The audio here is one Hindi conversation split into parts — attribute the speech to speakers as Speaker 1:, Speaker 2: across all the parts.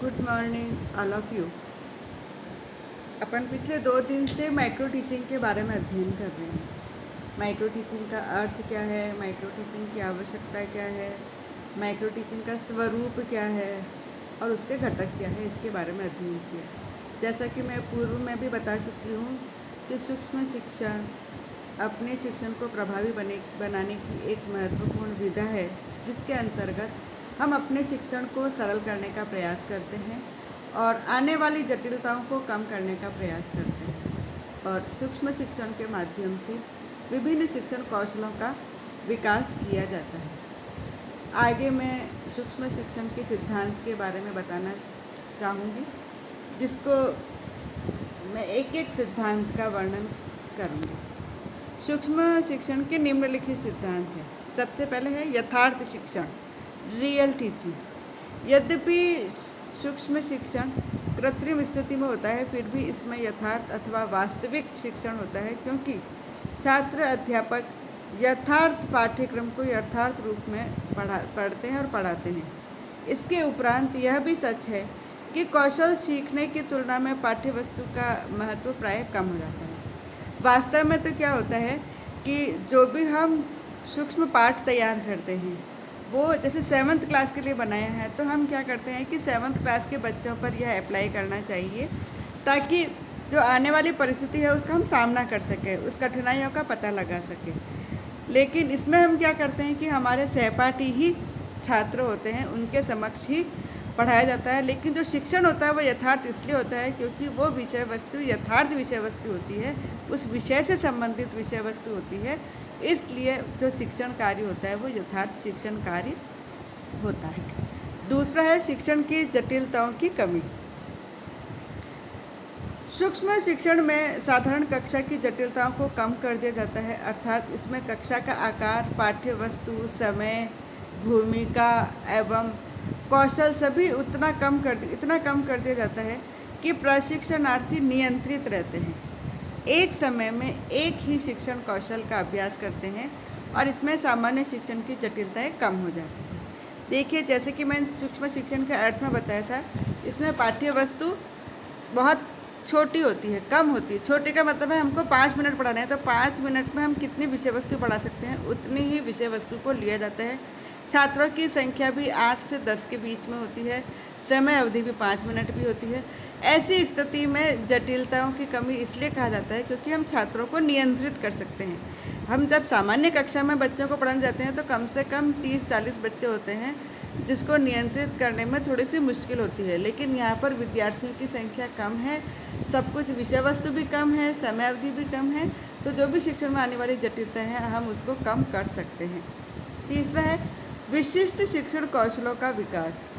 Speaker 1: Good morning all of you. अपन पिछले 2 दिन से माइक्रो टीचिंग के बारे में अध्ययन कर रहे हैं। माइक्रो टीचिंग का अर्थ क्या है, माइक्रो टीचिंग की आवश्यकता क्या है, माइक्रो टीचिंग का स्वरूप क्या है और उसके घटक क्या है, इसके बारे में अध्ययन किया। जैसा कि मैं पूर्व में भी बता चुकी हूँ कि सूक्ष्म शिक्षण अपने शिक्षण को प्रभावी बनाने की एक महत्वपूर्ण विधा है, जिसके अंतर्गत हम अपने शिक्षण को सरल करने का प्रयास करते हैं और आने वाली जटिलताओं को कम करने का प्रयास करते हैं। और सूक्ष्म शिक्षण के माध्यम से विभिन्न शिक्षण कौशलों का विकास किया जाता है। आगे मैं सूक्ष्म शिक्षण के सिद्धांत के बारे में बताना चाहूँगी, जिसको मैं एक एक सिद्धांत का वर्णन करूँगी। सूक्ष्म शिक्षण के निम्नलिखित सिद्धांत हैं। सबसे पहले है यथार्थ शिक्षण, रियल टीचिंग। यद्यपि सूक्ष्म शिक्षण कृत्रिम स्थिति में होता है, फिर भी इसमें यथार्थ अथवा वास्तविक शिक्षण होता है, क्योंकि छात्र अध्यापक यथार्थ पाठ्यक्रम को यथार्थ रूप में पढ़ते हैं और पढ़ाते हैं। इसके उपरांत यह भी सच है कि कौशल सीखने की तुलना में पाठ्य वस्तु का महत्व प्रायः कम हो जाता है। वास्तव में तो क्या होता है कि जो भी हम सूक्ष्म पाठ तैयार करते हैं, वो जैसे 7th क्लास के लिए बनाया है, तो हम क्या करते हैं कि 7th क्लास के बच्चों पर यह अप्लाई करना चाहिए, ताकि जो आने वाली परिस्थिति है उसका हम सामना कर सकें, उस कठिनाइयों का पता लगा सकें। लेकिन इसमें हम क्या करते हैं कि हमारे सहपाठी ही छात्र होते हैं, उनके समक्ष ही पढ़ाया जाता है। लेकिन जो शिक्षण होता है वो यथार्थ इसलिए होता है क्योंकि वो विषय वस्तु यथार्थ विषय वस्तु होती है, उस विषय से संबंधित विषय वस्तु होती है। इसलिए जो शिक्षण कार्य होता है वो यथार्थ शिक्षण कार्य होता है। दूसरा है शिक्षण की जटिलताओं की कमी। सूक्ष्म शिक्षण में साधारण कक्षा की जटिलताओं को कम कर दिया जाता है, अर्थात इसमें कक्षा का आकार, पाठ्य वस्तु, समय, भूमिका एवं कौशल सभी इतना कम कर दिया जाता है कि प्रशिक्षणार्थी नियंत्रित रहते हैं, एक समय में एक ही शिक्षण कौशल का अभ्यास करते हैं और इसमें सामान्य शिक्षण की जटिलताएं कम हो जाती हैं। देखिए, जैसे कि मैंने सूक्ष्म शिक्षण के अर्थ में बताया था, इसमें पाठ्य वस्तु बहुत छोटी होती है, कम होती है। छोटे का मतलब है हमको 5 मिनट पढ़ाना है, तो 5 मिनट में हम कितनी विषय वस्तु पढ़ा सकते हैं, उतनी ही विषय वस्तु को लिया जाता है। छात्रों की संख्या भी 8 से 10 के बीच में होती है, समय अवधि भी 5 मिनट भी होती है। ऐसी स्थिति में जटिलताओं की कमी इसलिए कहा जाता है क्योंकि हम छात्रों को नियंत्रित कर सकते हैं। हम जब सामान्य कक्षा में बच्चों को पढ़ाने जाते हैं तो कम से कम 30-40 बच्चे होते हैं, जिसको नियंत्रित करने में थोड़ी सी मुश्किल होती है। लेकिन यहाँ पर विद्यार्थियों की संख्या कम है, सब कुछ विषय वस्तु भी कम है, समय अवधि भी कम है, तो जो भी शिक्षण में आने वाली जटिलता है हम उसको कम कर सकते हैं। तीसरा है विशिष्ट शिक्षण कौशलों का विकास।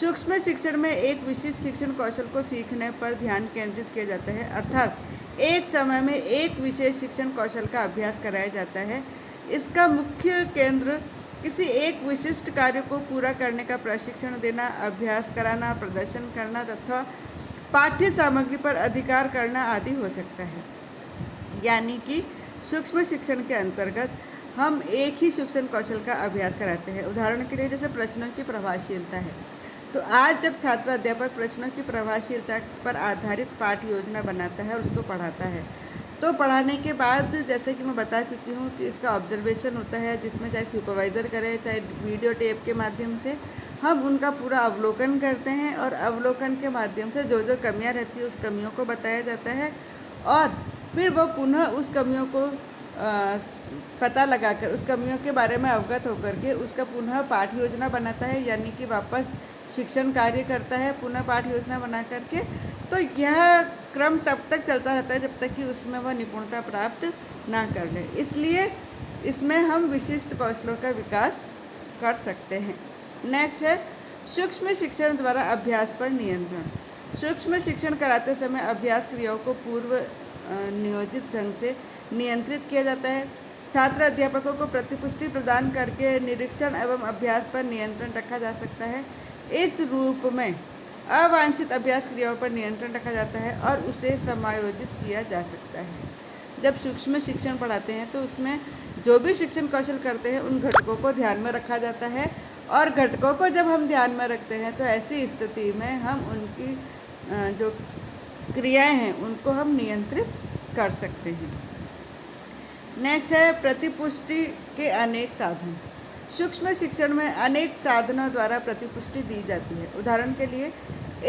Speaker 1: सूक्ष्म शिक्षण में एक विशिष्ट शिक्षण कौशल को सीखने पर ध्यान केंद्रित किया जाता है, अर्थात एक समय में एक विशेष शिक्षण कौशल का अभ्यास कराया जाता है। इसका मुख्य केंद्र किसी एक विशिष्ट कार्य को पूरा करने का प्रशिक्षण देना, अभ्यास कराना, प्रदर्शन करना तथा पाठ्य सामग्री पर अधिकार करना आदि हो सकता है। यानी कि सूक्ष्म शिक्षण के अंतर्गत हम एक ही शिक्षण कौशल का अभ्यास कराते हैं। उदाहरण के लिए जैसे प्रश्नों की प्रभावशीलता है, तो आज जब छात्र अध्यापक प्रश्नों की प्रभावशीलता पर आधारित पाठ योजना बनाता है और उसको पढ़ाता है, तो पढ़ाने के बाद जैसे कि मैं बता चुकी हूँ कि इसका ऑब्जर्वेशन होता है, जिसमें चाहे सुपरवाइज़र करे चाहे वीडियो टेप के माध्यम से हम उनका पूरा अवलोकन करते हैं और अवलोकन के माध्यम से जो जो कमियाँ रहती है उस कमियों को बताया जाता है और फिर वो पुनः उस कमियों को पता लगाकर उस कमियों के बारे में अवगत होकर के उसका पुनः पाठ योजना बनाता है, यानी कि वापस शिक्षण कार्य करता है पुनः पाठ योजना बना करके। तो यह क्रम तब तक चलता रहता है जब तक कि उसमें वह निपुणता प्राप्त ना कर ले। इसलिए इसमें हम विशिष्ट कौशलों का विकास कर सकते हैं। नेक्स्ट है सूक्ष्म शिक्षण द्वारा अभ्यास पर नियंत्रण। सूक्ष्म शिक्षण कराते समय अभ्यास क्रियाओं को पूर्व नियोजित ढंग से नियंत्रित किया जाता है। छात्र अध्यापकों को प्रतिपुष्टि प्रदान करके निरीक्षण एवं अभ्यास पर नियंत्रण रखा जा सकता है। इस रूप में अवांछित अभ्यास क्रियाओं पर नियंत्रण रखा जाता है और उसे समायोजित किया जा सकता है। जब सूक्ष्म शिक्षण पढ़ाते हैं तो उसमें जो भी शिक्षण कौशल करते हैं उन घटकों को ध्यान में रखा जाता है और घटकों को जब हम ध्यान में रखते हैं तो ऐसी स्थिति में हम उनकी जो क्रियाएं हैं उनको हम नियंत्रित कर सकते हैं। नेक्स्ट है प्रतिपुष्टि के अनेक साधन। सूक्ष्म शिक्षण में अनेक साधनों द्वारा प्रतिपुष्टि दी जाती है। उदाहरण के लिए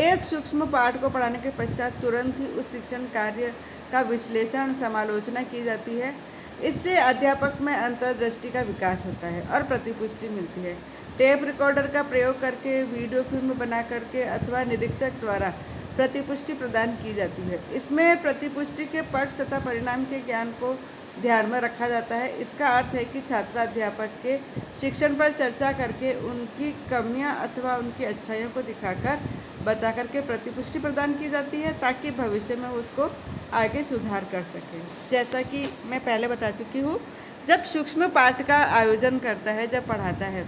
Speaker 1: एक सूक्ष्म पाठ को पढ़ाने के पश्चात तुरंत ही उस शिक्षण कार्य का विश्लेषण समालोचना की जाती है। इससे अध्यापक में अंतर्दृष्टि का विकास होता है और प्रतिपुष्टि मिलती है। टेप रिकॉर्डर का प्रयोग करके, वीडियो फिल्म बना करके अथवा निरीक्षक द्वारा प्रतिपुष्टि प्रदान की जाती है। इसमें प्रतिपुष्टि के पक्ष तथा परिणाम के ज्ञान को ध्यान में रखा जाता है। इसका अर्थ है कि छात्र अध्यापक के शिक्षण पर चर्चा करके उनकी कमियां अथवा उनकी अच्छाइयों को दिखाकर बता करके प्रतिपुष्टि प्रदान की जाती है ताकि भविष्य में उसको आगे सुधार कर सके। जैसा कि मैं पहले बता चुकी हूँ, जब सूक्ष्म पाठ का आयोजन करता है, जब पढ़ाता है,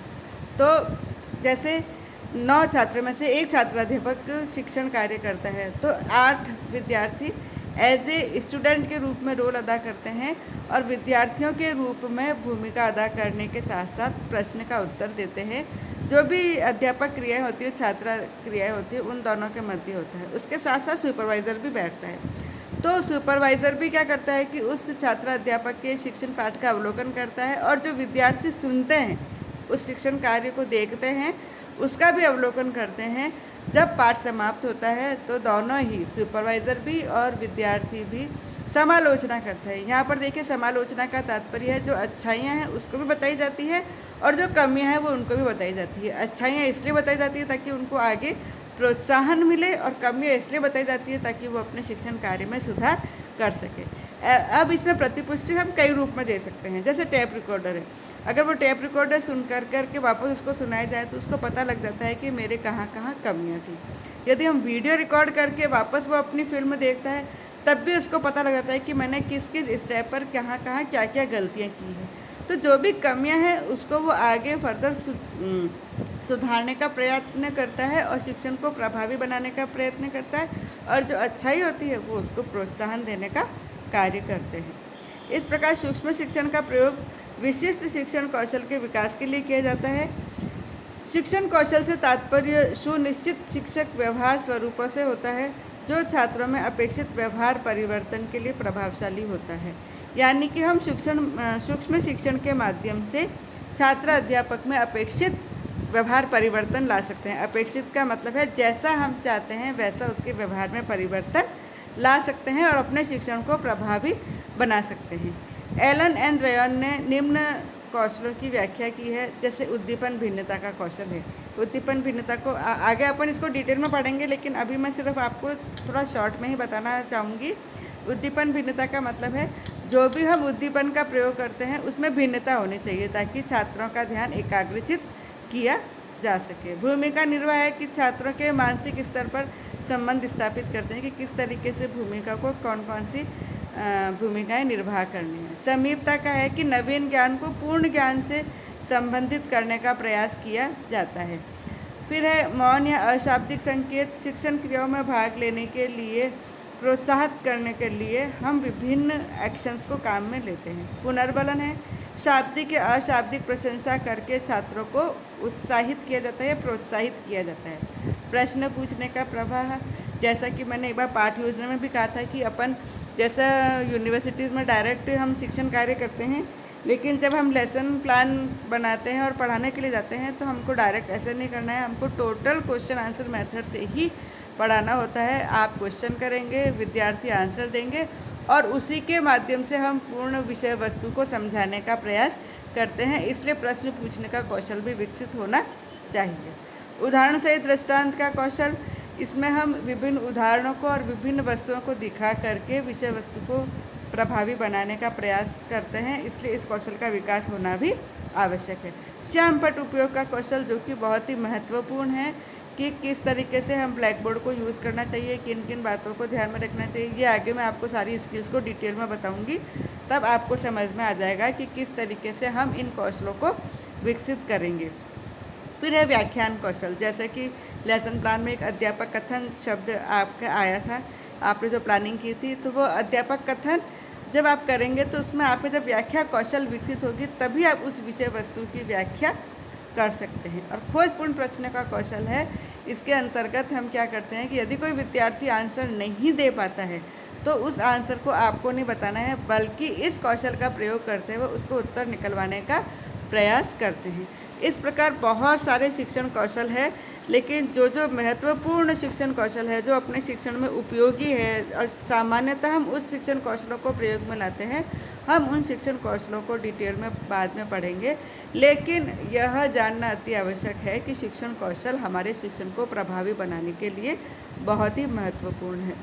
Speaker 1: तो जैसे 9 छात्र में से एक छात्र अध्यापक शिक्षण कार्य करता है तो 8 विद्यार्थी एज ए स्टूडेंट के रूप में रोल अदा करते हैं और विद्यार्थियों के रूप में भूमिका अदा करने के साथ साथ प्रश्न का उत्तर देते हैं। जो भी अध्यापक क्रियाएं होती है, छात्र क्रियाएं होती है, उन दोनों के मध्य होता है। उसके साथ साथ सुपरवाइज़र भी बैठता है। तो सुपरवाइज़र भी क्या करता है कि उस छात्र अध्यापक के शिक्षण पाठ का अवलोकन करता है और जो विद्यार्थी सुनते हैं, उस शिक्षण कार्य को देखते हैं, उसका भी अवलोकन करते हैं। जब पाठ समाप्त होता है तो दोनों ही, सुपरवाइज़र भी और विद्यार्थी भी, समालोचना करते हैं। यहाँ पर देखिए, समालोचना का तात्पर्य है जो अच्छाइयाँ हैं उसको भी बताई जाती है और जो कमियाँ हैं वो उनको भी बताई जाती है। अच्छाइयाँ इसलिए बताई जाती है ताकि उनको आगे प्रोत्साहन मिले और कमियाँ इसलिए बताई जाती है ताकि वो अपने शिक्षण कार्य में सुधार कर सके। अब इसमें प्रतिपुष्टि हम कई रूप में दे सकते हैं। जैसे टेप रिकॉर्डर है, अगर वो टेप रिकॉर्डर सुन करके वापस उसको सुनाया जाए तो उसको पता लग जाता है कि मेरे कहाँ कहाँ कमियाँ थी। यदि हम वीडियो रिकॉर्ड करके वापस वो अपनी फिल्म देखता है तब भी उसको पता लग जाता है कि मैंने किस किस स्टेप पर कहाँ कहाँ क्या क्या गलतियाँ की हैं। तो जो भी कमियाँ हैं उसको वो आगे फर्दर सुधारने का प्रयत्न करता है और शिक्षण को प्रभावी बनाने का प्रयत्न करता है, और जो अच्छाई होती है वो उसको प्रोत्साहन देने का कार्य करते हैं। इस प्रकार सूक्ष्म शिक्षण का प्रयोग विशिष्ट शिक्षण कौशल के विकास के लिए किया जाता है। शिक्षण कौशल से तात्पर्य सुनिश्चित शिक्षक व्यवहार स्वरूपों से होता है जो छात्रों में अपेक्षित व्यवहार परिवर्तन के लिए प्रभावशाली होता है। यानी कि हम सूक्ष्म शिक्षण के माध्यम से छात्र अध्यापक में अपेक्षित व्यवहार परिवर्तन ला सकते हैं। अपेक्षित का मतलब है जैसा हम चाहते हैं वैसा उसके व्यवहार में परिवर्तन ला सकते हैं और अपने शिक्षण को प्रभावी बना सकते हैं। एलन एंड रेयन ने निम्न कौशलों की व्याख्या की है। जैसे उद्दीपन भिन्नता का कौशल है। उद्दीपन भिन्नता को आगे अपन इसको डिटेल में पढ़ेंगे, लेकिन अभी मैं सिर्फ आपको थोड़ा शॉर्ट में ही बताना चाहूँगी। उद्दीपन भिन्नता का मतलब है जो भी हम उद्दीपन का प्रयोग करते हैं उसमें भिन्नता होनी चाहिए ताकि छात्रों का ध्यान एकाग्रचित किया जा सके। भूमिका निर्वाह है कि छात्रों के मानसिक स्तर पर संबंध स्थापित करते हैं कि किस तरीके से भूमिका को कौन कौन सी भूमिकाएं निर्वाह करनी है। समीपता का है कि नवीन ज्ञान को पूर्ण ज्ञान से संबंधित करने का प्रयास किया जाता है। फिर है मौन या अशाब्दिक संकेत। शिक्षण क्रियाओं में भाग लेने के लिए प्रोत्साहित करने के लिए हम विभिन्न एक्शंस को काम में लेते हैं। पुनर्बलन है, शाब्दिक या अशाब्दिक प्रशंसा करके छात्रों को उत्साहित किया जाता है, प्रोत्साहित किया जाता है। प्रश्न पूछने का प्रवाह, जैसा कि मैंने एक बार पाठ योजना में भी कहा था कि अपन जैसा यूनिवर्सिटीज़ में डायरेक्ट हम शिक्षण कार्य करते हैं, लेकिन जब हम लेसन प्लान बनाते हैं और पढ़ाने के लिए जाते हैं तो हमको डायरेक्ट ऐसे नहीं करना है। हमको टोटल क्वेश्चन आंसर मेथड से ही पढ़ाना होता है। आप क्वेश्चन करेंगे, विद्यार्थी आंसर देंगे और उसी के माध्यम से हम पूर्ण विषय वस्तु को समझाने का प्रयास करते हैं। इसलिए प्रश्न पूछने का कौशल भी विकसित होना चाहिए। उदाहरण सहित दृष्टांत का कौशल, इसमें हम विभिन्न उदाहरणों को और विभिन्न वस्तुओं को दिखा करके विषय वस्तु को प्रभावी बनाने का प्रयास करते हैं। इसलिए इस कौशल का विकास होना भी आवश्यक है। श्यामपट्ट उपयोग का कौशल, जो कि बहुत ही महत्वपूर्ण है कि किस तरीके से हम ब्लैक बोर्ड को यूज़ करना चाहिए, किन किन बातों को ध्यान में रखना चाहिए। ये आगे मैं आपको सारी स्किल्स को डिटेल में बताऊंगी, तब आपको समझ में आ जाएगा कि किस तरीके से हम इन कौशलों को विकसित करेंगे। फिर है व्याख्यान कौशल। जैसे कि लेसन प्लान में एक अध्यापक कथन शब्द आपका आया था, आपने जो प्लानिंग की थी, तो वो अध्यापक कथन जब आप करेंगे तो उसमें आप जब व्याख्या कौशल विकसित होगी तभी आप उस विषय वस्तु की व्याख्या कर सकते हैं। और खोजपूर्ण प्रश्न का कौशल है, इसके अंतर्गत हम क्या करते हैं कि यदि कोई विद्यार्थी आंसर नहीं दे पाता है तो उस आंसर को आपको नहीं बताना है, बल्कि इस कौशल का प्रयोग करते हुए उसको उत्तर निकलवाने का प्रयास करते हैं। इस प्रकार बहुत सारे शिक्षण कौशल है, लेकिन जो महत्वपूर्ण शिक्षण कौशल है, जो अपने शिक्षण में उपयोगी है और सामान्यतः हम उस शिक्षण कौशलों को प्रयोग में लाते हैं, हम उन शिक्षण कौशलों को डिटेल में बाद में पढ़ेंगे। लेकिन यह जानना अति आवश्यक है कि शिक्षण कौशल हमारे शिक्षण को प्रभावी बनाने के लिए बहुत ही महत्वपूर्ण है।